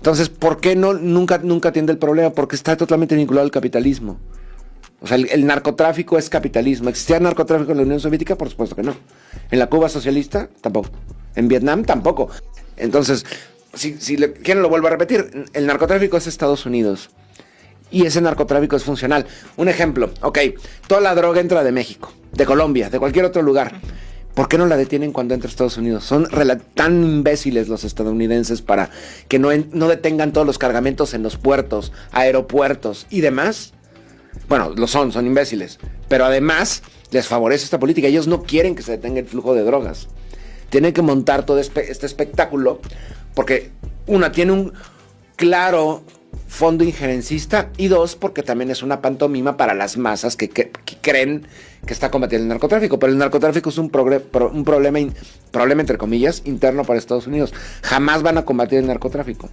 Entonces, ¿por qué nunca atiende el problema? Porque está totalmente vinculado al capitalismo. O sea, el narcotráfico es capitalismo. ¿Existía narcotráfico en la Unión Soviética? Por supuesto que no. ¿En la Cuba socialista? Tampoco. ¿En Vietnam? Tampoco. Entonces, si quieren lo vuelvo a repetir, el narcotráfico es Estados Unidos. Y ese narcotráfico es funcional. Un ejemplo, ok, toda la droga entra de México, de Colombia, de cualquier otro lugar. ¿Por qué no la detienen cuando entra a Estados Unidos? Son tan imbéciles los estadounidenses para que no detengan todos los cargamentos en los puertos, aeropuertos y demás. Bueno, son imbéciles. Pero además les favorece esta política. Ellos no quieren que se detenga el flujo de drogas. Tienen que montar todo este espectáculo porque, una, tiene un claro fondo injerencista y dos, porque también es una pantomima para las masas que creen que está combatiendo el narcotráfico. Pero el narcotráfico es un problema entre comillas interno para Estados Unidos. Jamás van a combatir el narcotráfico.